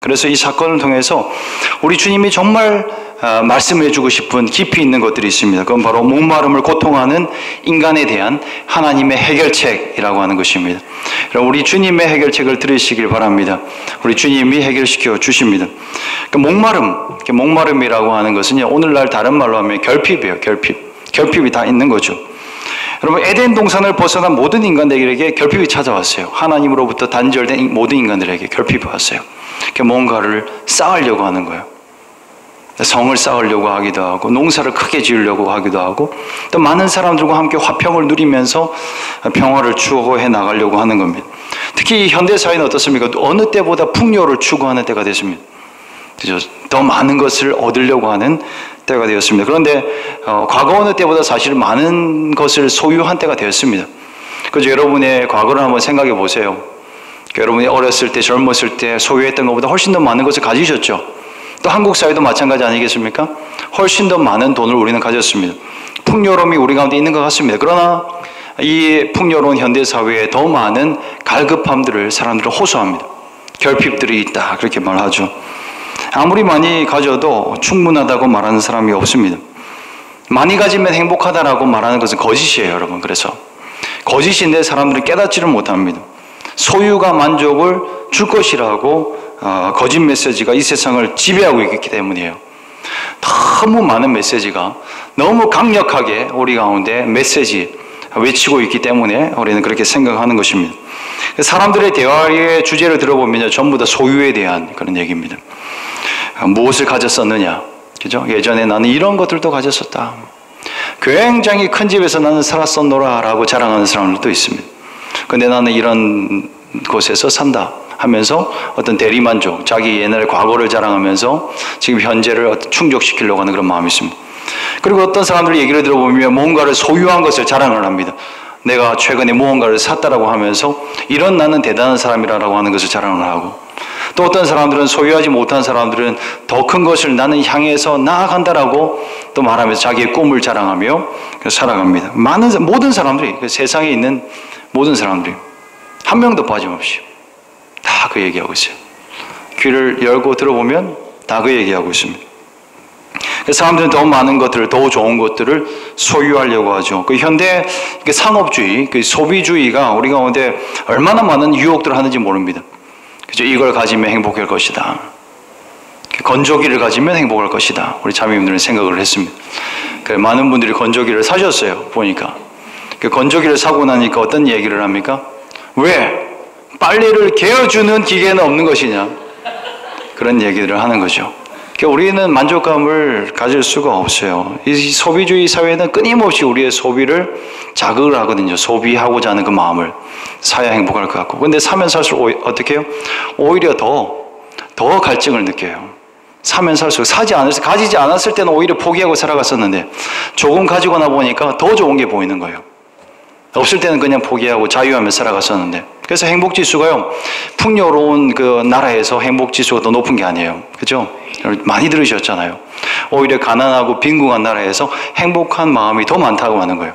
그래서 이 사건을 통해서 우리 주님이 정말 말씀해 주고 싶은 깊이 있는 것들이 있습니다. 그건 바로 목마름을 고통하는 인간에 대한 하나님의 해결책이라고 하는 것입니다. 우리 주님의 해결책을 들으시길 바랍니다. 우리 주님이 해결시켜 주십니다. 목마름이라고 하는 것은요, 오늘날 다른 말로 하면 결핍이에요. 결핍이 다 있는 거죠. 여러분, 에덴 동산을 벗어난 모든 인간들에게 결핍이 찾아왔어요. 하나님으로부터 단절된 모든 인간들에게 결핍이 왔어요. 뭔가를 쌓으려고 하는 거예요. 성을 쌓으려고 하기도 하고, 농사를 크게 지으려고 하기도 하고, 또 많은 사람들과 함께 화평을 누리면서 평화를 추구해 나가려고 하는 겁니다. 특히 현대사회는 어떻습니까? 어느 때보다 풍요를 추구하는 때가 됐습니다. 그죠? 더 많은 것을 얻으려고 하는 때가 되었습니다. 그런데 과거 어느 때보다 사실 많은 것을 소유한 때가 되었습니다. 그죠? 여러분의 과거를 한번 생각해 보세요. 여러분이 어렸을 때, 젊었을 때 소유했던 것보다 훨씬 더 많은 것을 가지셨죠. 또 한국 사회도 마찬가지 아니겠습니까? 훨씬 더 많은 돈을 우리는 가졌습니다. 풍요로움이 우리 가운데 있는 것 같습니다. 그러나 이 풍요로운 현대사회에 더 많은 갈급함들을 사람들은 호소합니다. 결핍들이 있다, 그렇게 말하죠. 아무리 많이 가져도 충분하다고 말하는 사람이 없습니다. 많이 가지면 행복하다라고 말하는 것은 거짓이에요, 여러분. 그래서 거짓인데 사람들은 깨닫지를 못합니다. 소유가 만족을 줄 것이라고 거짓 메시지가 이 세상을 지배하고 있기 때문이에요. 너무 많은 메시지가 너무 강력하게 우리 가운데 외치고 있기 때문에 우리는 그렇게 생각하는 것입니다. 사람들의 대화의 주제를 들어보면 전부 다 소유에 대한 그런 얘기입니다. 무엇을 가졌었느냐, 그죠? 예전에 나는 이런 것들도 가졌었다. 굉장히 큰 집에서 나는 살았었노라라고 자랑하는 사람들도 있습니다. 근데 나는 이런 곳에서 산다 하면서 어떤 대리만족, 자기 옛날 과거를 자랑하면서 지금 현재를 충족시키려고 하는 그런 마음이 있습니다. 그리고 어떤 사람들 얘기를 들어보면 뭔가를 소유한 것을 자랑을 합니다. 내가 최근에 무언가를 샀다라고 하면서 이런 나는 대단한 사람이라고 하는 것을 자랑을 하고, 또 어떤 사람들은 소유하지 못한 사람들은 더 큰 것을 나는 향해서 나아간다라고 또 말하면서 자기의 꿈을 자랑하며 살아갑니다. 모든 사람들이, 세상에 있는 모든 사람들이 한 명도 빠짐없이 다 그 얘기하고 있어요. 귀를 열고 들어보면 다 그 얘기하고 있습니다. 사람들은 더 많은 것들을, 더 좋은 것들을 소유하려고 하죠. 그 현대 상업주의, 그 소비주의가 우리 가운데 얼마나 많은 유혹들을 하는지 모릅니다. 그죠? 이걸 가지면 행복할 것이다. 건조기를 가지면 행복할 것이다. 우리 자매님들은 생각을 했습니다. 많은 분들이 건조기를 사셨어요. 보니까. 건조기를 사고 나니까 어떤 얘기를 합니까? 왜? 빨래를 개어주는 기계는 없는 것이냐? 그런 얘기들을 하는 거죠. 우리는 만족감을 가질 수가 없어요. 이 소비주의 사회는 끊임없이 우리의 소비를 자극을 하거든요. 소비하고자 하는 그 마음을. 사야 행복할 것 같고. 근데 사면 살수록 어떻게 해요? 오히려 더 갈증을 느껴요. 사면 살수록 가지지 않았을 때는 오히려 포기하고 살아갔었는데 조금 가지고 나 보니까 더 좋은 게 보이는 거예요. 없을 때는 그냥 포기하고 자유하며 살아갔었는데, 그래서 행복지수가요, 풍요로운 그 나라에서 행복지수가 더 높은 게 아니에요. 그죠? 많이 들으셨잖아요. 오히려 가난하고 빈궁한 나라에서 행복한 마음이 더 많다고 하는 거예요.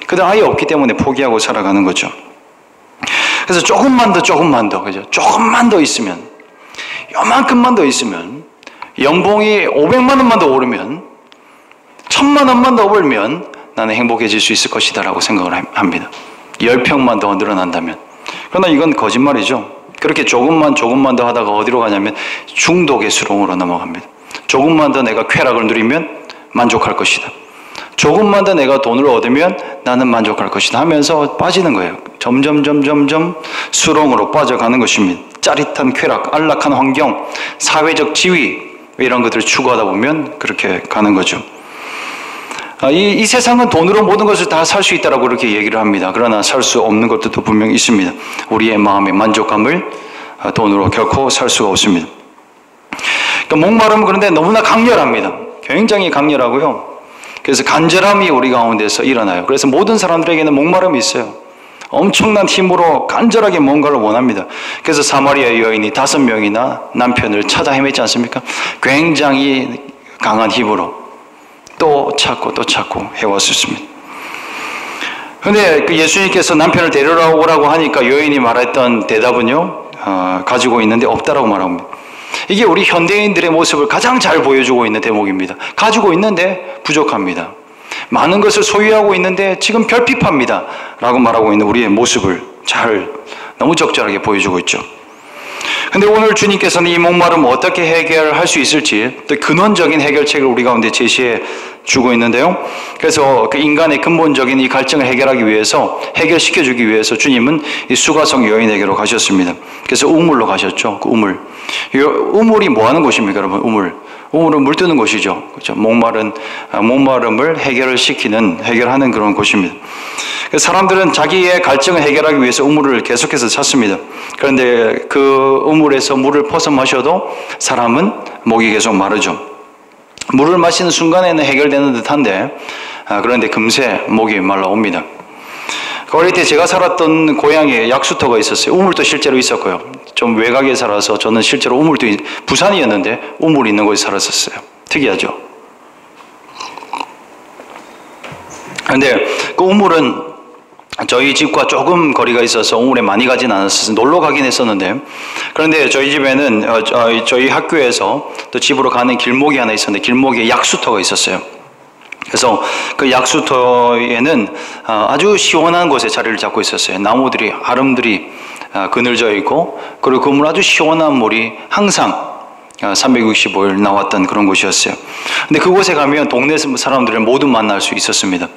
그들 아예 없기 때문에 포기하고 살아가는 거죠. 그래서 조금만 더, 그죠? 조금만 더 있으면, 요만큼만 더 있으면, 연봉이 500만 원만 더 오르면, 1000만 원만 더 벌면 나는 행복해질 수 있을 것이다 라고 생각을 합니다. 10평만 더 늘어난다면. 그러나 이건 거짓말이죠. 그렇게 조금만 더 하다가 어디로 가냐면 중독의 수렁으로 넘어갑니다. 조금만 더 내가 쾌락을 누리면 만족할 것이다. 조금만 더 내가 돈을 얻으면 나는 만족할 것이다 하면서 빠지는 거예요. 점점 수렁으로 빠져가는 것입니다. 짜릿한 쾌락, 안락한 환경, 사회적 지위, 이런 것들을 추구하다 보면 그렇게 가는 거죠. 이 세상은 돈으로 모든 것을 다 살 수 있다라고 그렇게 얘기를 합니다. 그러나 살 수 없는 것들도 분명히 있습니다. 우리의 마음의 만족감을 돈으로 결코 살 수가 없습니다. 목마름은 그런데 너무나 강렬합니다. 굉장히 강렬하고요. 그래서 간절함이 우리 가운데서 일어나요. 그래서 모든 사람들에게는 목마름이 있어요. 엄청난 힘으로 간절하게 뭔가를 원합니다. 그래서 사마리아 여인이 5명이나 남편을 찾아 헤맸지 않습니까? 굉장히 강한 힘으로 또 찾고 해왔습니다. 그런데 그 예수님께서 남편을 데려오라고 하니까 여인이 말했던 대답은요, 가지고 있는데 없다라고 말합니다. 이게 우리 현대인들의 모습을 가장 잘 보여주고 있는 대목입니다. 가지고 있는데 부족합니다. 많은 것을 소유하고 있는데 지금 결핍합니다 라고 말하고 있는 우리의 모습을 너무 적절하게 보여주고 있죠. 근데 오늘 주님께서는 이 목마름을 어떻게 해결할 수 있을지 또 근원적인 해결책을 우리 가운데 제시해 주고 있는데요. 그래서 그 인간의 근본적인 이 갈증을 해결시켜 주기 위해서 주님은 이 수가성 여인에게로 가셨습니다. 그래서 우물로 가셨죠. 그 우물. 이 우물이 뭐 하는 곳입니까, 여러분? 우물은 물 뜨는 곳이죠. 그렇죠? 목마름을 해결하는 그런 곳입니다. 사람들은 자기의 갈증을 해결하기 위해서 우물을 계속해서 찾습니다. 그런데 그 우물에서 물을 퍼서 마셔도 사람은 목이 계속 마르죠. 물을 마시는 순간에는 해결되는 듯한데 그런데 금세 목이 말라옵니다. 어릴 때 제가 살았던 고향에 약수터가 있었어요. 우물도 실제로 있었고요. 좀 외곽에 살아서 저는 실제로 부산이었는데 우물이 있는 곳에 살았었어요. 특이하죠. 그런데 그 우물은 저희 집과 조금 거리가 있어서 우물에 많이 가진 않았어요. 놀러 가긴 했었는데, 그런데 저희 집에는 저희 학교에서 또 집으로 가는 길목이 하나 있었는데 길목에 약수터가 있었어요. 그래서 그 약수터에는 아주 시원한 곳에 자리를 잡고 있었어요. 아름들이 그늘져 있고, 그리고 그 물 아주 시원한 물이 항상 365일 나왔던 그런 곳이었어요. 근데 그곳에 가면 동네 사람들을 모두 만날 수 있었습니다.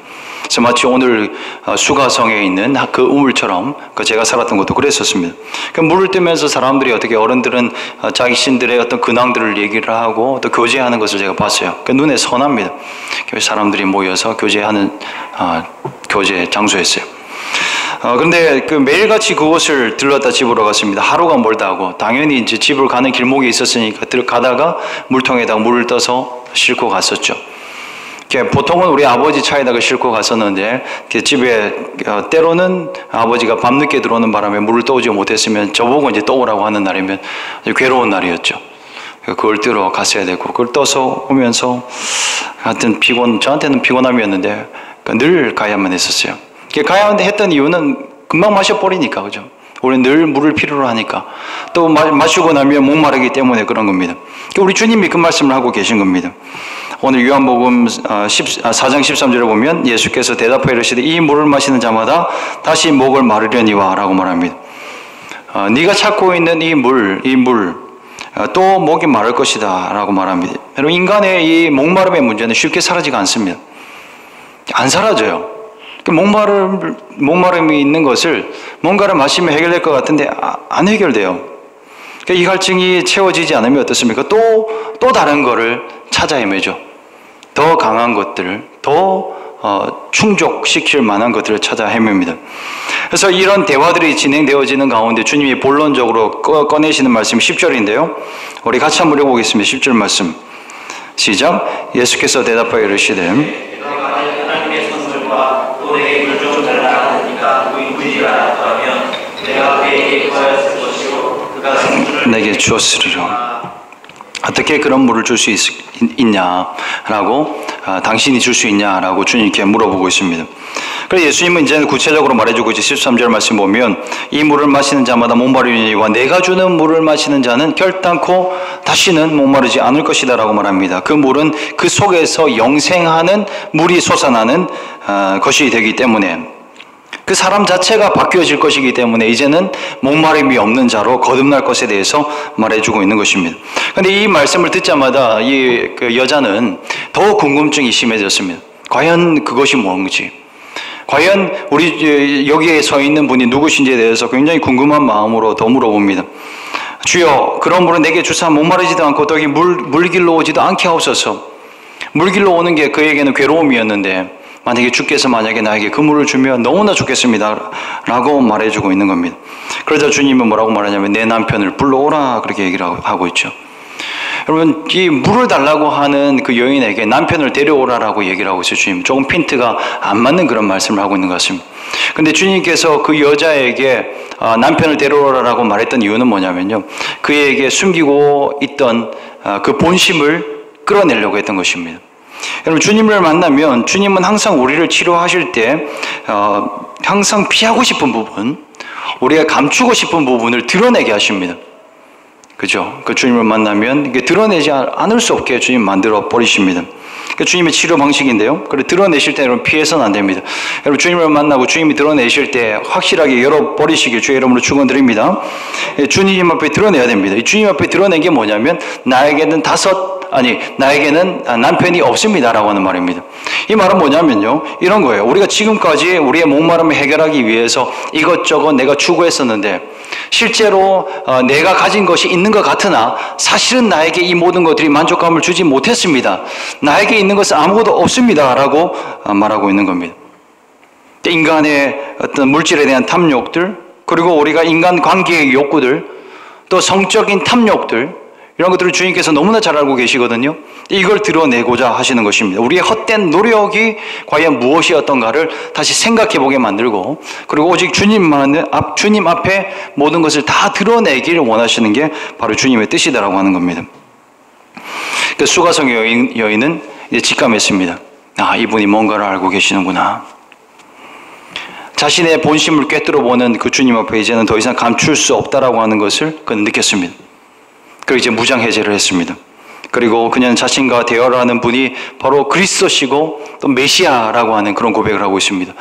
그래서 마치 오늘 수가성에 있는 그 우물처럼 제가 살았던 곳도 그랬었습니다. 물을 뜨면서 사람들이 어른들은 자신들의 어떤 근황들을 얘기를 하고 또 교제하는 것을 제가 봤어요. 눈에 선합니다. 사람들이 모여서 교제하는 교제 장소였어요. 그런데 매일같이 그곳을 들렀다 집으로 갔습니다. 하루가 멀다 하고 당연히 이제 집을 가는 길목에 있었으니까 가다가 물통에다가 물을 떠서 싣고 갔었죠. 보통은 우리 아버지 차에다가 싣고 갔었는데 집에 때로는 아버지가 밤늦게 들어오는 바람에 물을 떠오지 못했으면 저보고 이제 떠오라고 하는 날이면 괴로운 날이었죠. 그걸 뜨러 갔어야 되고 그걸 떠서 오면서 하여튼 저한테는 피곤함이었는데 늘 가야만 했었어요. 가야만 했던 이유는 금방 마셔버리니까, 그죠? 우리는 늘 물을 필요로 하니까. 또 마시고 나면 목마르기 때문에 그런 겁니다. 우리 주님이 그 말씀을 하고 계신 겁니다. 오늘 요한복음 4장 13절에 보면 예수께서 대답하여 이르시되 이 물을 마시는 자마다 다시 목을 마르려니와 라고 말합니다. 네가 찾고 있는 이 물 또 목이 마를 것이다 라고 말합니다. 여러분, 인간의 이 목마름의 문제는 쉽게 사라지가 않습니다. 안 사라져요. 목마름이 있는 것을 뭔가를 마시면 해결될 것 같은데 안 해결돼요. 이 갈증이 채워지지 않으면 어떻습니까? 또 다른 거를 찾아 헤매죠. 더 강한 것들을, 더 충족시킬 만한 것들을 찾아 헤맵니다. 그래서 이런 대화들이 진행되어지는 가운데 주님이 본론적으로 꺼내시는 말씀이 10절인데요. 우리 같이 한번 읽어보겠습니다. 10절 말씀. 시작. 예수께서 대답하여 이르시되 하나님의 선물과 또 내게 물종자를 알았으니까 우리가 알았다면 내가 그에게 구하였을 것이요 그가 생수를 내게 주었으리라. 어떻게 그런 물을 줄 수 있냐라고 당신이 줄 수 있냐라고 주님께 물어보고 있습니다. 그래서 예수님은 이제 구체적으로 말해주고 이제 13절 말씀 보면 이 물을 마시는 자마다 목마르니와 내가 주는 물을 마시는 자는 결단코 다시는 목마르지 않을 것이다 라고 말합니다. 그 물은 그 속에서 영생하는 물이 솟아나는 것이 되기 때문에 그 사람 자체가 바뀌어질 것이기 때문에 이제는 목마름이 없는 자로 거듭날 것에 대해서 말해주고 있는 것입니다. 그런데 이 말씀을 듣자마다 그 여자는 더 궁금증이 심해졌습니다. 과연 그것이 뭔지, 과연 우리 여기에 서 있는 분이 누구신지에 대해서 굉장히 궁금한 마음으로 더 물어봅니다. 주여, 그런 물은 내게 주사 목마르지도 않고 또 물길로 오지도 않게 하옵소서. 물길로 오는 게 그에게는 괴로움이었는데 만약에 주께서 나에게 그 물을 주면 너무나 좋겠습니다 라고 말해주고 있는 겁니다. 그러자 주님은 뭐라고 말하냐면 내 남편을 불러오라 그렇게 얘기를 하고 있죠. 여러분, 이 물을 달라고 하는 그 여인에게 남편을 데려오라라고 얘기를 하고 있어요. 주님, 조금 핀트가 안 맞는 그런 말씀을 하고 있는 것 같습니다. 근데 주님께서 그 여자에게 남편을 데려오라라고 말했던 이유는 뭐냐면요, 그에게 숨기고 있던 그 본심을 끌어내려고 했던 것입니다. 여러분, 주님을 만나면 주님은 항상 우리를 치료하실 때 항상 피하고 싶은 부분, 우리가 감추고 싶은 부분을 드러내게 하십니다. 그죠? 그 주님을 만나면 이게 드러내지 않을 수 없게 주님 만들어 버리십니다. 그 주님의 치료 방식인데요. 그래 드러내실 때 여러분 피해서는 안 됩니다. 여러분 주님을 만나고 주님이 드러내실 때 확실하게 열어버리시길 주의 이름으로 축원드립니다. 주님 앞에 드러내야 됩니다. 이 주님 앞에 드러낸 게 뭐냐면 나에게는 남편이 없습니다라고 하는 말입니다. 이 말은 뭐냐면요. 이런 거예요. 우리가 지금까지 우리의 목마름을 해결하기 위해서 이것저것 내가 추구했었는데 실제로 내가 가진 것이 있는 것 같으나 사실은 나에게 이 모든 것들이 만족감을 주지 못했습니다. 나에게 있는 것은 아무것도 없습니다 라고 말하고 있는 겁니다. 인간의 어떤 물질에 대한 탐욕들, 그리고 우리가 인간 관계의 욕구들, 또 성적인 탐욕들, 이런 것들을 주님께서 너무나 잘 알고 계시거든요. 이걸 드러내고자 하시는 것입니다. 우리의 헛된 노력이 과연 무엇이었던가를 다시 생각해 보게 만들고, 그리고 오직 주님 앞에 모든 것을 다 드러내기를 원하시는 게 바로 주님의 뜻이다라고 하는 겁니다. 그 수가성 여인은 이제 직감했습니다. 아, 이분이 뭔가를 알고 계시는구나. 자신의 본심을 꿰뚫어보는 그 주님 앞에 이제는 더 이상 감출 수 없다라고 하는 것을 그는 느꼈습니다. 그리고 이제 무장해제를 했습니다. 그리고 그녀는 자신과 대화를 하는 분이 바로 그리스도시고 또 메시아라고 하는 그런 고백을 하고 있습니다.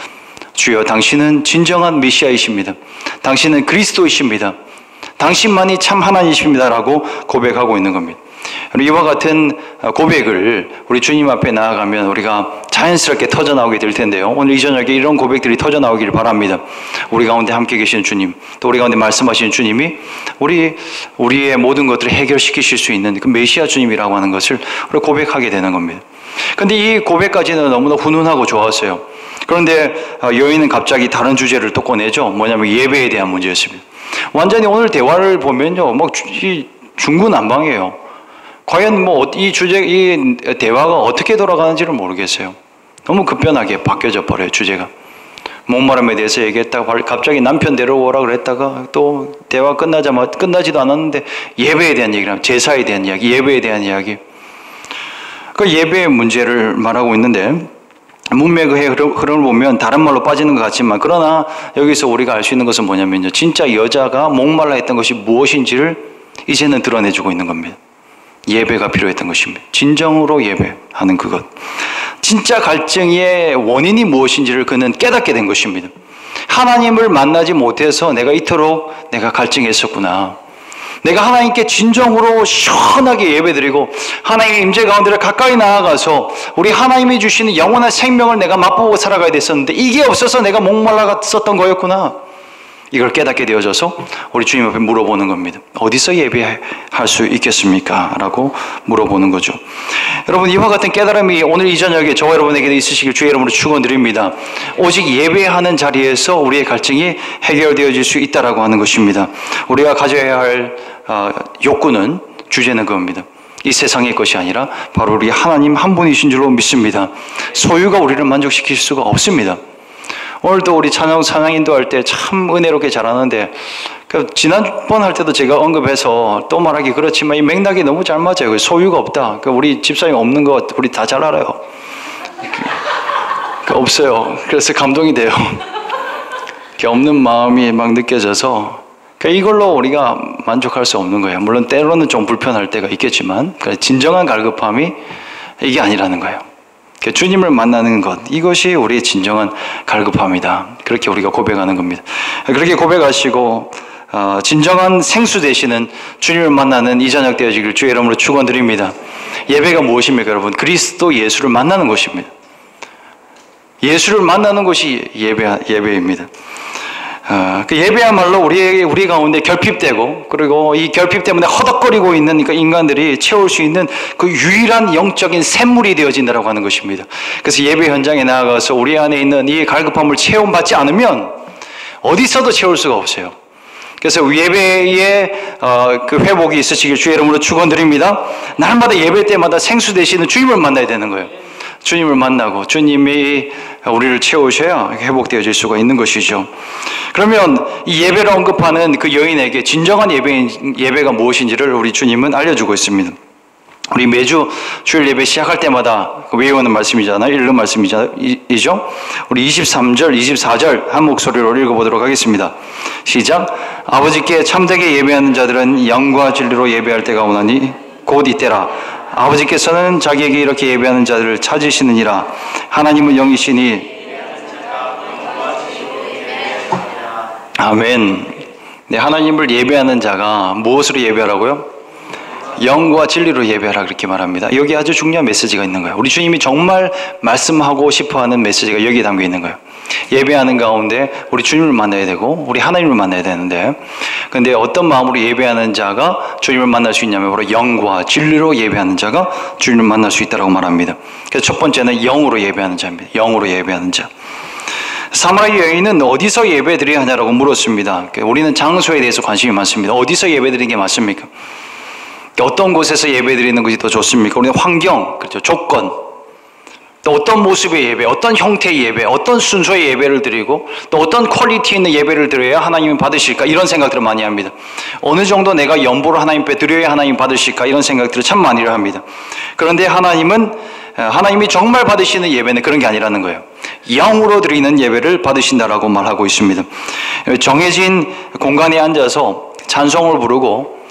주여, 당신은 진정한 메시아이십니다. 당신은 그리스도이십니다. 당신만이 참 하나님이십니다라고 고백하고 있는 겁니다. 이와 같은 고백을 우리 주님 앞에 나아가면 우리가 자연스럽게 터져나오게 될 텐데요. 오늘 이 저녁에 이런 고백들이 터져나오기를 바랍니다. 우리 가운데 함께 계시는 주님, 또 우리 가운데 말씀하시는 주님이 우리의 모든 것들을 해결시키실 수 있는 그 메시아 주님이라고 하는 것을 우리 고백하게 되는 겁니다. 그런데 이 고백까지는 너무나 훈훈하고 좋았어요. 그런데 여인은 갑자기 다른 주제를 또 꺼내죠. 뭐냐면 예배에 대한 문제였습니다. 완전히 오늘 대화를 보면요, 중구난방이에요. 과연 이 대화가 어떻게 돌아가는지를 모르겠어요. 너무 급변하게 바뀌어져 버려요, 주제가. 목마름에 대해서 얘기했다가 갑자기 남편 데려오라 그랬다가 또 대화 끝나지도 않았는데 예배에 대한 얘기를 하면 제사에 대한 이야기, 예배에 대한 이야기. 그 예배의 문제를 말하고 있는데 문맥의 흐름을 보면 다른 말로 빠지는 것 같지만, 그러나 여기서 우리가 알 수 있는 것은 뭐냐면요, 진짜 여자가 목말라 했던 것이 무엇인지를 이제는 드러내주고 있는 겁니다. 예배가 필요했던 것입니다. 진정으로 예배하는 그것. 진짜 갈증의 원인이 무엇인지를 그는 깨닫게 된 것입니다. 하나님을 만나지 못해서 내가 이토록 갈증했었구나. 내가 하나님께 진정으로 시원하게 예배드리고 하나님의 임재 가운데를 가까이 나아가서 우리 하나님이 주시는 영원한 생명을 내가 맛보고 살아가야 됐었는데 이게 없어서 내가 목말랐었던 거였구나. 이걸 깨닫게 되어져서 우리 주님 앞에 물어보는 겁니다. 어디서 예배할 수 있겠습니까? 라고 물어보는 거죠. 여러분, 이와 같은 깨달음이 오늘 이 저녁에 저와 여러분에게도 있으시길 주의 이름으로 축원드립니다. 오직 예배하는 자리에서 우리의 갈증이 해결되어질 수 있다라고 하는 것입니다. 우리가 가져야 할 욕구는, 주제는 그겁니다. 이 세상의 것이 아니라 바로 우리 하나님 한 분이신 줄로 믿습니다. 소유가 우리를 만족시킬 수가 없습니다. 오늘도 우리 찬양 인도할 때 참 은혜롭게 잘하는데, 지난번 할 때도 제가 언급해서 또 말하기 그렇지만 이 맥락이 너무 잘 맞아요. 소유가 없다. 우리 집사님 없는 거 우리 다 잘 알아요. 없어요. 그래서 감동이 돼요. 없는 마음이 막 느껴져서 이걸로 우리가 만족할 수 없는 거예요. 물론 때로는 좀 불편할 때가 있겠지만 진정한 갈급함이 이게 아니라는 거예요. 주님을 만나는 것, 이것이 우리의 진정한 갈급함이다. 그렇게 우리가 고백하는 겁니다. 그렇게 고백하시고 진정한 생수 되시는 주님을 만나는 이 저녁 되어지길 주의 이름으로 축원드립니다. 예배가 무엇입니까, 여러분? 그리스도 예수를 만나는 것입니다. 예수를 만나는 것이 예배입니다. 그 예배야말로 우리 가운데 결핍되고, 그리고 이 결핍 때문에 허덕거리고 있는 그 인간들이 채울 수 있는 그 유일한 영적인 샘물이 되어진다고 하는 것입니다. 그래서 예배 현장에 나아가서 우리 안에 있는 이 갈급함을 체험받지 않으면 어디서도 채울 수가 없어요. 그래서 예배에 그 회복이 있으시길 주의 이름으로 축원드립니다. 날마다 예배 때마다 생수 되시는 주님을 만나야 되는 거예요. 주님을 만나고 주님이 우리를 채우셔야 회복되어질 수가 있는 것이죠. 그러면 이 예배를 언급하는 그 여인에게 진정한 예배가 무엇인지를 우리 주님은 알려주고 있습니다. 우리 매주 주일 예배 시작할 때마다 외우는 말씀이잖아요. 읽는 말씀이죠. 우리 23절, 24절 한 목소리로 읽어보도록 하겠습니다. 시작. 아버지께 참되게 예배하는 자들은 영과 진리로 예배할 때가 오나니 곧 이때라. 아버지께서는 자기에게 이렇게 예배하는 자들을 찾으시느니라. 하나님은 영이시니. 아멘. 네, 하나님을 예배하는 자가 무엇으로 예배하라고요? 영과 진리로 예배하라 그렇게 말합니다. 여기 아주 중요한 메시지가 있는 거예요. 우리 주님이 정말 말씀하고 싶어하는 메시지가 여기에 담겨 있는 거예요. 예배하는 가운데 우리 주님을 만나야 되고 우리 하나님을 만나야 되는데, 근데 어떤 마음으로 예배하는 자가 주님을 만날 수 있냐면 바로 영과 진리로 예배하는 자가 주님을 만날 수 있다고 말합니다. 그래서 첫 번째는 영으로 예배하는 자입니다. 영으로 예배하는 자. 사마리 여인은 어디서 예배드려야 하냐라고 물었습니다. 우리는 장소에 대해서 관심이 많습니다. 어디서 예배드리는 게 맞습니까? 어떤 곳에서 예배드리는 것이 더 좋습니까? 우리는 환경, 그렇죠, 조건, 또 어떤 모습의 예배, 어떤 형태의 예배, 어떤 순서의 예배를 드리고 또 어떤 퀄리티 있는 예배를 드려야 하나님이 받으실까, 이런 생각들을 많이 합니다. 어느 정도 내가 연보를 하나님께 드려야 하나님 받으실까, 이런 생각들을 참 많이 합니다. 그런데 하나님이 정말 받으시는 예배는 그런 게 아니라는 거예요. 영으로 드리는 예배를 받으신다라고 말하고 있습니다. 정해진 공간에 앉아서 찬송을 부르고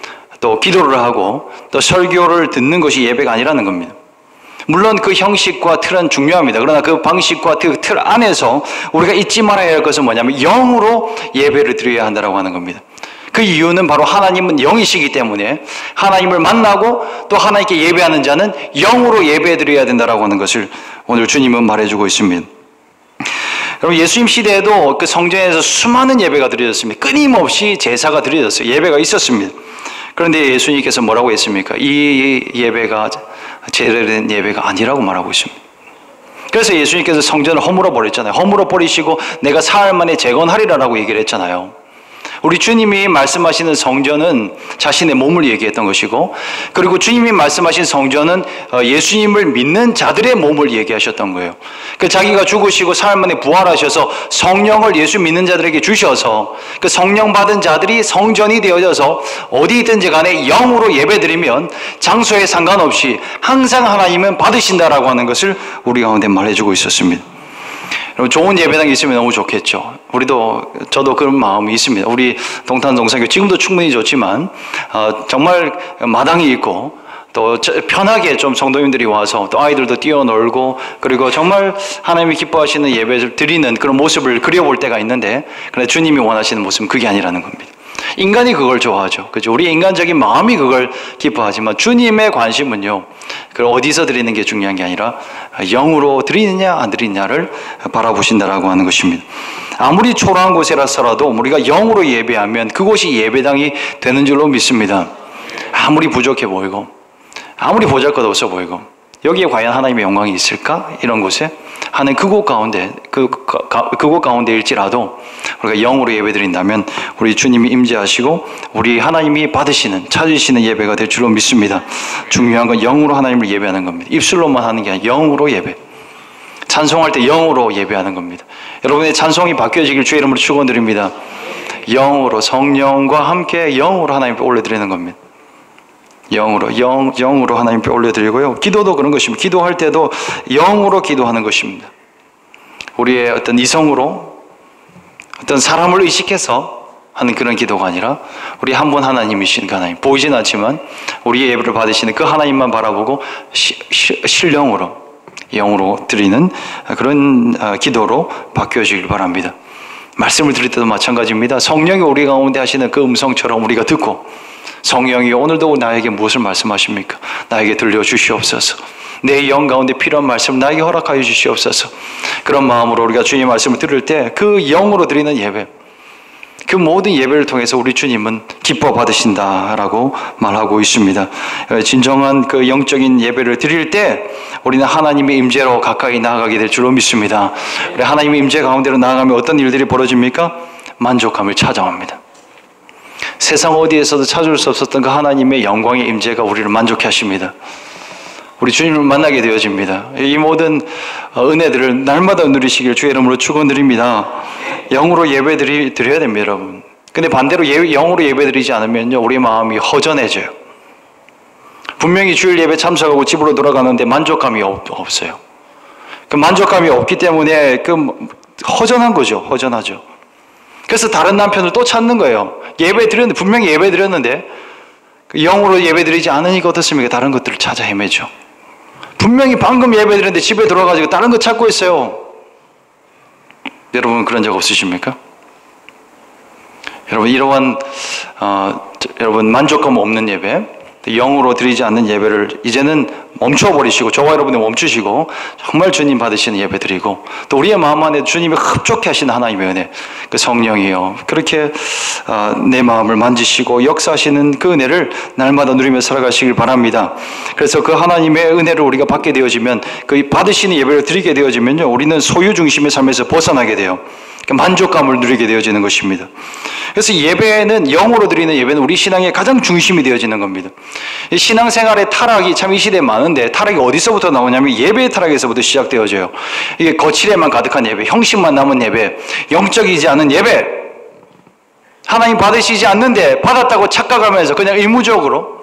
또 기도를 하고 또 설교를 듣는 것이 예배가 아니라는 겁니다. 물론 그 형식과 틀은 중요합니다. 그러나 그 방식과 그 틀 안에서 우리가 잊지 말아야 할 것은 뭐냐면 영으로 예배를 드려야 한다고 하는 겁니다. 그 이유는 바로 하나님은 영이시기 때문에 하나님을 만나고 또 하나님께 예배하는 자는 영으로 예배 드려야 된다고 하는 것을 오늘 주님은 말해주고 있습니다. 여러분, 예수님 시대에도 그 성전에서 수많은 예배가 드려졌습니다. 끊임없이 제사가 드려졌어요. 예배가 있었습니다. 그런데 예수님께서 뭐라고 했습니까? 이 예배가 제대로 된 예배가 아니라고 말하고 있습니다. 그래서 예수님께서 성전을 허물어 버렸잖아요. 허물어 버리시고 내가 사흘 만에 재건하리라고 얘기를 했잖아요. 우리 주님이 말씀하시는 성전은 자신의 몸을 얘기했던 것이고, 그리고 주님이 말씀하신 성전은 예수님을 믿는 자들의 몸을 얘기하셨던 거예요. 그 자기가 죽으시고 사흘 만에 부활하셔서 성령을 예수 믿는 자들에게 주셔서 그 성령 받은 자들이 성전이 되어져서 어디 있든지 간에 영으로 예배드리면 장소에 상관없이 항상 하나님은 받으신다라고 하는 것을 우리 가운데 말해주고 있었습니다. 좋은 예배당이 있으면 너무 좋겠죠. 저도 그런 마음이 있습니다. 우리 동탄동산교 지금도 충분히 좋지만 정말 마당이 있고 또 편하게 좀 성도님들이 와서 또 아이들도 뛰어놀고, 그리고 정말 하나님이 기뻐하시는 예배를 드리는 그런 모습을 그려볼 때가 있는데, 그런데 주님이 원하시는 모습은 그게 아니라는 겁니다. 인간이 그걸 좋아하죠. 그죠? 우리 인간적인 마음이 그걸 기뻐하지만 주님의 관심은요, 그걸 어디서 드리는 게 중요한 게 아니라 영으로 드리느냐 안 드리느냐를 바라보신다라고 하는 것입니다. 아무리 초라한 곳이라서라도 우리가 영으로 예배하면 그곳이 예배당이 되는 줄로 믿습니다. 아무리 부족해 보이고 아무리 보잘것없어 보이고 여기에 과연 하나님의 영광이 있을까? 이런 곳에 하는 그곳 가운데 그곳 가운데일지라도 우리가 영으로 예배드린다면 우리 주님이 임재하시고 우리 하나님이 찾으시는 예배가 될 줄로 믿습니다. 중요한 건 영으로 하나님을 예배하는 겁니다. 입술로만 하는 게 아니라 영으로 예배. 찬송할 때 영으로 예배하는 겁니다. 여러분의 찬송이 바뀌어지길 주의 이름으로 축원드립니다. 영으로, 성령과 함께 영으로 하나님께 올려드리는 겁니다. 영으로 하나님께 올려드리고요. 기도도 그런 것입니다. 기도할 때도 영으로 기도하는 것입니다. 우리의 어떤 이성으로 어떤 사람을 의식해서 하는 그런 기도가 아니라 우리 한 분 하나님이신 그 하나님, 보이진 않지만 우리의 예배를 받으시는 그 하나님만 바라보고 실령으로, 영으로 드리는 그런 기도로 바뀌어지길 바랍니다. 말씀을 드릴 때도 마찬가지입니다. 성령이 우리 가운데 하시는 그 음성처럼 우리가 듣고, 성령이 오늘도 나에게 무엇을 말씀하십니까? 나에게 들려주시옵소서. 내 영 가운데 필요한 말씀을 나에게 허락하여 주시옵소서. 그런 마음으로 우리가 주님의 말씀을 들을 때 그 영으로 드리는 예배, 그 모든 예배를 통해서 우리 주님은 기뻐 받으신다라고 말하고 있습니다. 진정한 그 영적인 예배를 드릴 때 우리는 하나님의 임재로 가까이 나아가게 될 줄로 믿습니다. 우리 하나님의 임재 가운데로 나아가면 어떤 일들이 벌어집니까? 만족함을 찾아옵니다. 세상 어디에서도 찾을 수 없었던 그 하나님의 영광의 임재가 우리를 만족해 하십니다. 우리 주님을 만나게 되어집니다. 이 모든 은혜들을 날마다 누리시길 주의 이름으로 축원드립니다. 영으로 예배 드려야 됩니다, 여러분. 근데 반대로 영으로 예배 드리지 않으면요, 우리 마음이 허전해져요. 분명히 주일 예배 참석하고 집으로 돌아가는데 만족감이 없어요. 그 만족감이 없기 때문에 허전한 거죠. 허전하죠. 그래서 다른 남편을 또 찾는 거예요. 분명히 예배 드렸는데 영으로 예배 드리지 않으니까 어떻습니까? 다른 것들을 찾아 헤매죠. 분명히 방금 예배 드렸는데 집에 들어가지고 다른 거 찾고 있어요. 여러분 그런 적 없으십니까? 여러분 이러한 여러분 만족감 없는 예배, 영으로 드리지 않는 예배를 이제는 멈춰버리시고, 저와 여러분이 멈추시고 정말 주님 받으시는 예배 드리고, 또 우리의 마음 안에 주님이 흡족해 하시는 하나님의 은혜, 그 성령이요 그렇게 내 마음을 만지시고 역사하시는 그 은혜를 날마다 누리며 살아가시길 바랍니다. 그래서 그 하나님의 은혜를 우리가 받게 되어지면, 그 받으시는 예배를 드리게 되어지면요, 우리는 소유 중심의 삶에서 벗어나게 돼요. 만족감을 누리게 되어지는 것입니다. 그래서 예배는, 영으로 드리는 예배는 우리 신앙의 가장 중심이 되어지는 겁니다. 신앙생활의 타락이 참 이 시대에 많은데, 타락이 어디서부터 나오냐면 예배의 타락에서부터 시작되어져요. 이게 거칠에만 가득한 예배, 형식만 남은 예배, 영적이지 않은 예배, 하나님 받으시지 않는데 받았다고 착각하면서 그냥 의무적으로,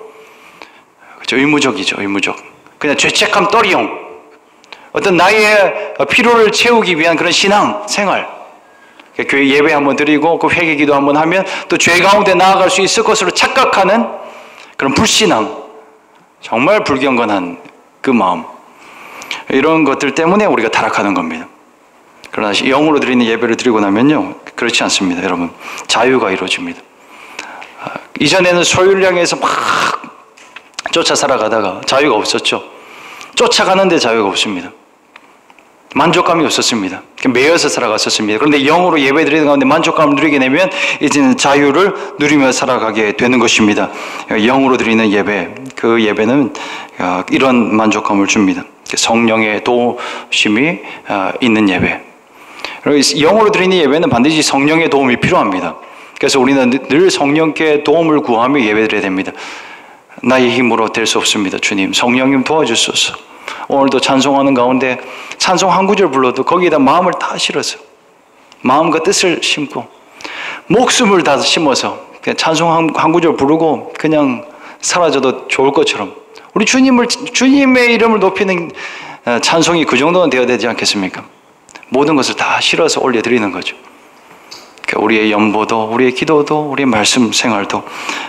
그렇죠? 의무적이죠. 의무적. 그냥 죄책감 떨이용, 어떤 나의 필요를 채우기 위한 그런 신앙생활, 교회 예배 한번 드리고 그 회개 기도 한번 하면 또 죄 가운데 나아갈 수 있을 것으로 착각하는 그런 불신앙, 정말 불경건한 그 마음, 이런 것들 때문에 우리가 타락하는 겁니다. 그러나 영으로 드리는 예배를 드리고 나면요, 그렇지 않습니다. 여러분, 자유가 이루어집니다. 이전에는 소유를 향해서 막 쫓아 살아가다가 자유가 없었죠. 쫓아가는데 자유가 없습니다. 만족감이 없었습니다. 매여서 살아갔었습니다. 그런데 영으로 예배 드리는 가운데 만족감을 누리게 되면 이제는 자유를 누리며 살아가게 되는 것입니다. 영으로 드리는 예배, 그 예배는 이런 만족감을 줍니다. 성령의 도우심이 있는 예배. 영으로 드리는 예배는 반드시 성령의 도움이 필요합니다. 그래서 우리는 늘 성령께 도움을 구하며 예배 드려야 됩니다. 나의 힘으로 될 수 없습니다. 주님, 성령님 도와주소서. 오늘도 찬송하는 가운데 찬송 한 구절 불러도 거기에다 마음을 다 실어서, 마음과 뜻을 심고 목숨을 다 심어서 그냥 찬송 한 구절 부르고 그냥 사라져도 좋을 것처럼, 우리 주님의 이름을 높이는 찬송이 그 정도는 되어야 되지 않겠습니까? 모든 것을 다 실어서 올려드리는 거죠. 우리의 연보도, 우리의 기도도, 우리의 말씀 생활도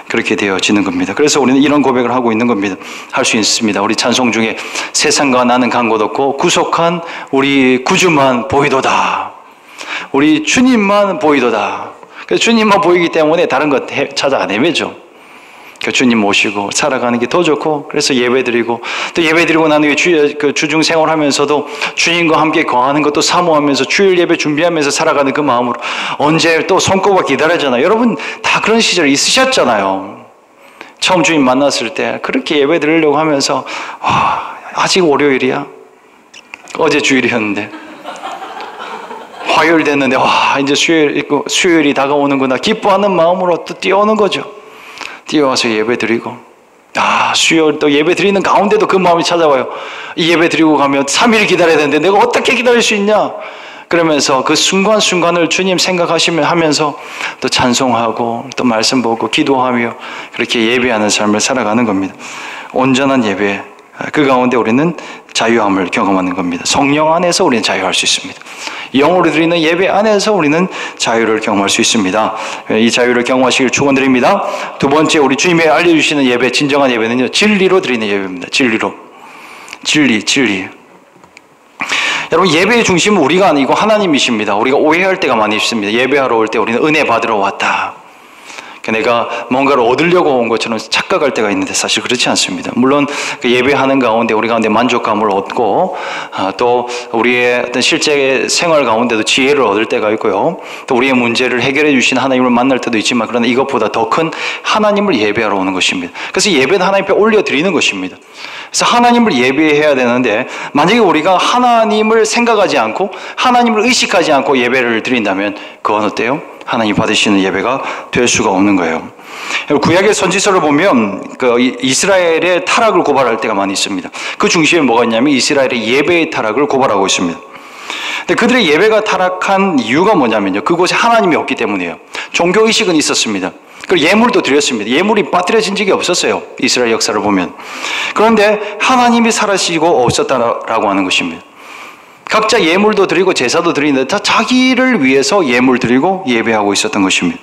그렇게 되어지는 겁니다. 그래서 우리는 이런 고백을 하고 있는 겁니다. 할 수 있습니다. 우리 찬송 중에 세상과 나는 간 곳 없고 구속한 우리 구주만 보이도다. 우리 주님만 보이도다. 그래서 주님만 보이기 때문에 다른 것 찾아 안 헤매죠. 주님 모시고 살아가는 게 더 좋고, 그래서 예배드리고, 또 예배드리고 난 후에 주중 생활하면서도 주님과 함께 거하는 것도 사모하면서 주일 예배 준비하면서 살아가는 그 마음으로 언제 또 손꼽아 기다리잖아요. 여러분 다 그런 시절 있으셨잖아요. 처음 주님 만났을 때 그렇게 예배드리려고 하면서 아직 월요일이야? 어제 주일이었는데, 화요일 됐는데 이제 수요일이 다가오는구나, 기뻐하는 마음으로 또 뛰어오는 거죠. 뛰어와서 예배드리고, 수요일 또 예배드리는 가운데도 그 마음이 찾아와요. 이 예배드리고 가면 3일 기다려야 되는데 내가 어떻게 기다릴 수 있냐? 그러면서 그 순간순간을 주님 하면서 또 찬송하고 또 말씀 보고 기도하며 그렇게 예배하는 삶을 살아가는 겁니다. 온전한 예배, 그 가운데 우리는 자유함을 경험하는 겁니다. 성령 안에서 우리는 자유할 수 있습니다. 영으로 드리는 예배 안에서 우리는 자유를 경험할 수 있습니다. 이 자유를 경험하시길 축원드립니다. 두 번째, 우리 주님이 알려주시는 예배, 진정한 예배는요, 진리로 드리는 예배입니다. 진리로. 진리. 여러분, 예배의 중심은 우리가 아니고 하나님이십니다. 우리가 오해할 때가 많이 있습니다. 예배하러 올 때 우리는 은혜 받으러 왔다, 내가 뭔가를 얻으려고 온 것처럼 착각할 때가 있는데 사실 그렇지 않습니다. 물론 그 예배하는 가운데 우리 가운데 만족감을 얻고, 또 우리의 어떤 실제 생활 가운데도 지혜를 얻을 때가 있고요, 또 우리의 문제를 해결해 주신 하나님을 만날 때도 있지만, 그러나 이것보다 더 큰 하나님을 예배하러 오는 것입니다. 그래서 예배는 하나님 앞에 올려드리는 것입니다. 그래서 하나님을 예배해야 되는데, 만약에 우리가 하나님을 생각하지 않고 하나님을 의식하지 않고 예배를 드린다면 그건 어때요? 하나님 받으시는 예배가 될 수가 없는 거예요. 구약의 선지서를 보면 이스라엘의 타락을 고발할 때가 많이 있습니다. 그 중심에 뭐가 있냐면 이스라엘의 예배의 타락을 고발하고 있습니다. 근데 그들의 예배가 타락한 이유가 뭐냐면요, 그곳에 하나님이 없기 때문이에요. 종교의식은 있었습니다. 그리고 예물도 드렸습니다. 예물이 빠뜨려진 적이 없었어요. 이스라엘 역사를 보면. 그런데 하나님이 사라지고 없었다라고 하는 것입니다. 각자 예물도 드리고 제사도 드리는데 다 자기를 위해서 예물 드리고 예배하고 있었던 것입니다.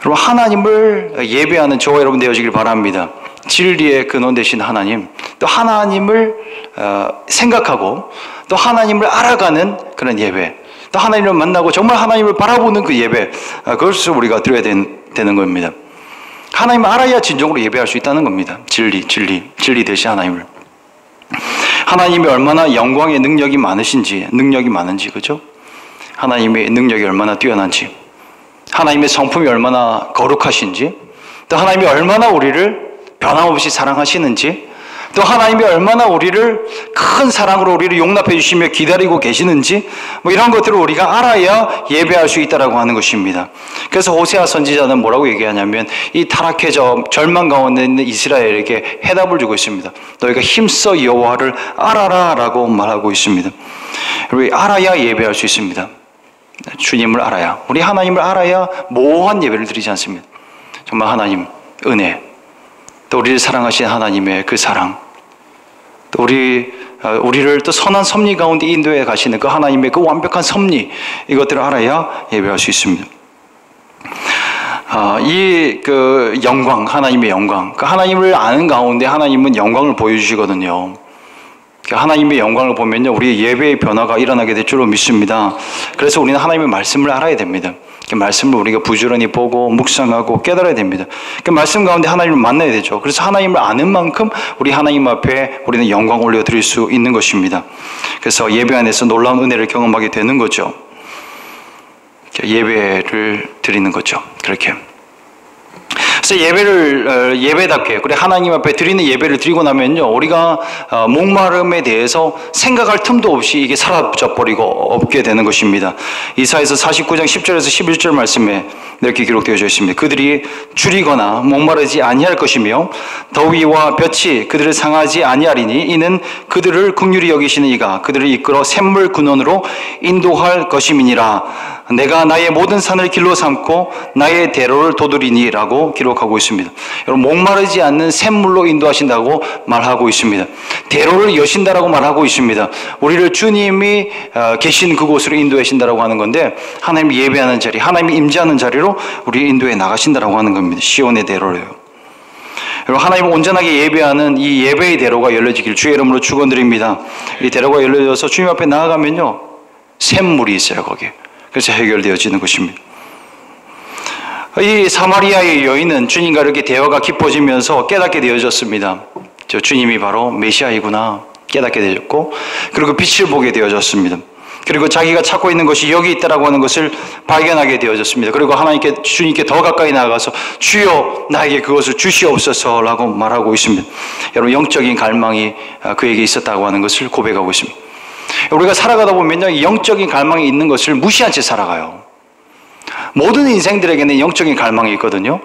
여러분, 하나님을 예배하는 저와 여러분 되어지길 바랍니다. 진리의 근원 되신 하나님, 또 하나님을 생각하고 또 하나님을 알아가는 그런 예배, 또 하나님을 만나고 정말 하나님을 바라보는 그 예배, 그것을 우리가 드려야 되는 겁니다. 하나님을 알아야 진정으로 예배할 수 있다는 겁니다. 진리 되신 하나님을. 하나님이 얼마나 영광의 능력이 많은지, 그죠? 하나님의 능력이 얼마나 뛰어난지, 하나님의 성품이 얼마나 거룩하신지, 또 하나님이 얼마나 우리를 변함없이 사랑하시는지, 또 하나님이 얼마나 우리를 큰 사랑으로 우리를 용납해 주시며 기다리고 계시는지, 이런 것들을 우리가 알아야 예배할 수 있다라고 하는 것입니다. 그래서 호세아 선지자는 뭐라고 얘기하냐면 이 타락해져 절망 가운데 있는 이스라엘에게 해답을 주고 있습니다. 너희가 힘써 여호와를 알아라라고 말하고 있습니다. 우리 알아야 예배할 수 있습니다. 주님을 알아야, 우리 하나님을 알아야 모호한 예배를 드리지 않습니다. 정말 하나님 은혜, 또 우리를 사랑하신 하나님의 그 사랑, 또 우리를 또 선한 섭리 가운데 인도해 가시는 그 하나님의 그 완벽한 섭리, 이것들을 알아야 예배할 수 있습니다. 그 영광, 하나님의 영광, 그 하나님을 아는 가운데 하나님은 영광을 보여주시거든요. 하나님의 영광을 보면요, 우리의 예배의 변화가 일어나게 될 줄로 믿습니다. 그래서 우리는 하나님의 말씀을 알아야 됩니다. 그 말씀을 우리가 부지런히 보고 묵상하고 깨달아야 됩니다. 그 말씀 가운데 하나님을 만나야 되죠. 그래서 하나님을 아는 만큼 우리 하나님 앞에 우리는 영광 올려드릴 수 있는 것입니다. 그래서 예배 안에서 놀라운 은혜를 경험하게 되는 거죠. 예배를 드리는 거죠. 그렇게. 그래서 예배답게, 그래 하나님 앞에 드리는 예배를 드리고 나면요, 우리가 목마름에 대해서 생각할 틈도 없이 이게 사라져버리고 없게 되는 것입니다. 이사야서 49장 10절에서 11절 말씀에 이렇게 기록되어져 있습니다. 그들이 줄이거나 목마르지 아니할 것이며 더위와 볕이 그들을 상하지 아니하리니 이는 그들을 긍휼히 여기시는 이가 그들을 이끌어 샘물 근원으로 인도할 것임이니라. 내가 나의 모든 산을 길로 삼고 나의 대로를 도두리니 라고 기록하고 있습니다. 여러분, 목마르지 않는 샘물로 인도하신다고 말하고 있습니다. 대로를 여신다라고 말하고 있습니다. 우리를 주님이 계신 그곳으로 인도하신다라고 하는 건데, 하나님 예배하는 자리, 하나님이 임재하는 자리로 우리 인도해 나가신다라고 하는 겁니다. 시온의 대로래요. 여러분, 하나님 온전하게 예배하는 이 예배의 대로가 열려지길 주의 이름으로 축원드립니다. 이 대로가 열려져서 주님 앞에 나아가면요, 샘물이 있어요, 거기에. 그래서 해결되어지는 것입니다. 이 사마리아의 여인은 주님과 이렇게 대화가 깊어지면서 깨닫게 되어졌습니다. 저 주님이 바로 메시아이구나 깨닫게 되었고, 그리고 빛을 보게 되어졌습니다. 그리고 자기가 찾고 있는 것이 여기 있다라고 하는 것을 발견하게 되어졌습니다. 그리고 주님께 더 가까이 나아가서 주여 나에게 그것을 주시옵소서라고 말하고 있습니다. 여러분, 영적인 갈망이 그에게 있었다고 하는 것을 고백하고 있습니다. 우리가 살아가다 보면요, 영적인 갈망이 있는 것을 무시한 채 살아가요. 모든 인생들에게는 영적인 갈망이 있거든요.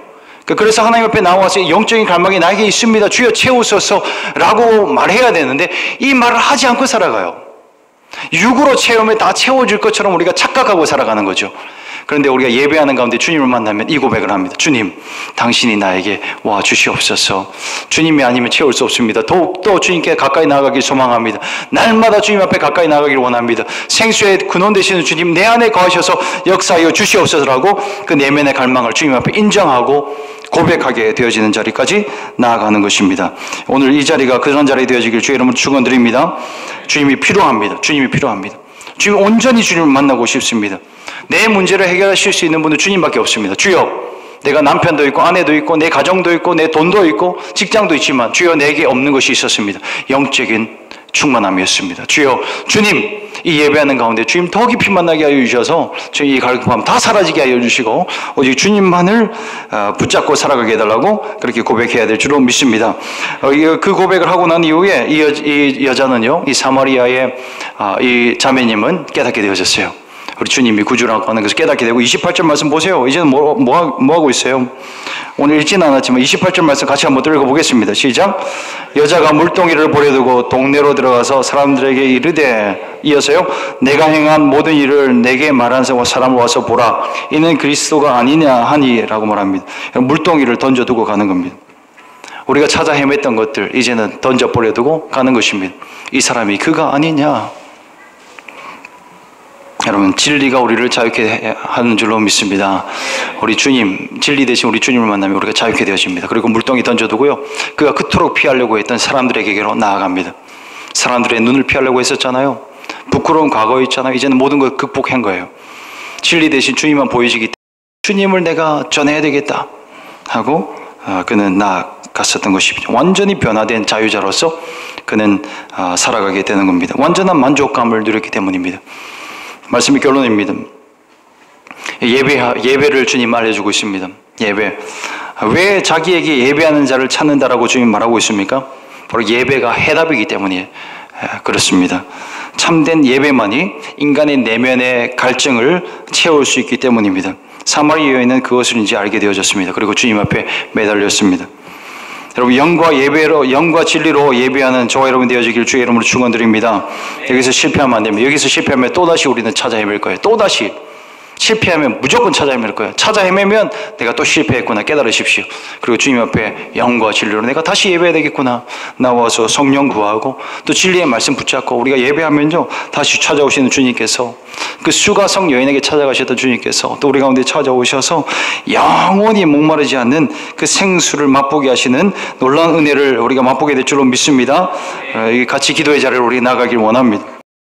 그래서 하나님 앞에 나와서 영적인 갈망이 나에게 있습니다, 주여 채우소서 라고 말해야 되는데 이 말을 하지 않고 살아가요. 육으로 채우면 다 채워질 것처럼 우리가 착각하고 살아가는 거죠. 그런데 우리가 예배하는 가운데 주님을 만나면 이 고백을 합니다. 주님, 당신이 나에게 와 주시옵소서. 주님이 아니면 채울 수 없습니다. 더욱더 주님께 가까이 나아가길 소망합니다. 날마다 주님 앞에 가까이 나아가길 원합니다. 생수의 근원 되시는 주님, 내 안에 거하셔서 역사하여 주시옵소서라고 그 내면의 갈망을 주님 앞에 인정하고 고백하게 되어지는 자리까지 나아가는 것입니다. 오늘 이 자리가 그런 자리 되어지길 주의 이름으로 축원드립니다. 주님이 필요합니다. 주님이 필요합니다. 주님, 온전히 주님을 만나고 싶습니다. 내 문제를 해결하실 수 있는 분은 주님밖에 없습니다. 주여, 내가 남편도 있고 아내도 있고 내 가정도 있고 내 돈도 있고 직장도 있지만 주여 내게 없는 것이 있었습니다. 영적인 충만함이었습니다. 주여, 주님, 이 예배하는 가운데 주님 더 깊이 만나게 하여 주셔서 저희 이 갈급함 다 사라지게 하여 주시고 오직 주님만을 붙잡고 살아가게 해달라고 그렇게 고백해야 될 줄로 믿습니다. 그 고백을 하고 난 이후에 이 여자는요, 이 사마리아의 이 자매님은 깨닫게 되어졌어요. 우리 주님이 구주라고 하는 것을 깨닫게 되고 28절 말씀 보세요. 이제는 뭐 하고 있어요? 오늘 읽지는 않았지만 28절 말씀 같이 한번 읽어보겠습니다. 시작. 여자가 물동이를 버려두고 동네로 들어가서 사람들에게 이르되, 이어서요, 내가 행한 모든 일을 내게 말한 사람을 와서 보라. 이는 그리스도가 아니냐 하니라고 말합니다. 물동이를 던져두고 가는 겁니다. 우리가 찾아 헤맸던 것들 이제는 던져버려두고 가는 것입니다. 이 사람이 그가 아니냐. 여러분, 진리가 우리를 자유케 하는 줄로 믿습니다. 우리 주님, 진리 대신 우리 주님을 만나면 우리가 자유케 되어집니다. 그리고 물동이 던져두고요, 그가 그토록 피하려고 했던 사람들에게로 나아갑니다. 사람들의 눈을 피하려고 했었잖아요. 부끄러운 과거 있잖아요. 이제는 모든 걸 극복한 거예요. 진리 대신 주님만 보여지기 때문에 주님을 내가 전해야 되겠다 하고 그는 나아갔었던 것입니다. 완전히 변화된 자유자로서 그는 살아가게 되는 겁니다. 완전한 만족감을 누렸기 때문입니다. 말씀이 결론입니다. 예배를 주님 알려주고 있습니다. 예배. 왜 자기에게 예배하는 자를 찾는다라고 주님 말하고 있습니까? 바로 예배가 해답이기 때문에 그렇습니다. 참된 예배만이 인간의 내면의 갈증을 채울 수 있기 때문입니다. 사마리 여인은 그것을 이제 알게 되어졌습니다. 그리고 주님 앞에 매달렸습니다. 여러분, 영과 진리로 예배하는 저와 여러분 되어지길 주의 이름으로 축원드립니다. 여기서 실패하면 안 됩니다. 여기서 실패하면 또다시 우리는 찾아 헤맬 거예요. 또다시 실패하면 무조건 찾아 헤맬 거예요. 찾아 헤매면 내가 또 실패했구나 깨달으십시오. 그리고 주님 앞에 영과 진리로 내가 다시 예배해야 되겠구나. 나와서 성령 구하고 또 진리의 말씀 붙잡고 우리가 예배하면요, 다시 찾아오시는 주님께서, 그 수가성 여인에게 찾아가셨던 주님께서 또 우리 가운데 찾아오셔서 영원히 목마르지 않는 그 생수를 맛보게 하시는 놀라운 은혜를 우리가 맛보게 될 줄로 믿습니다. 같이 기도의 자리를 우리 나가길 원합니다.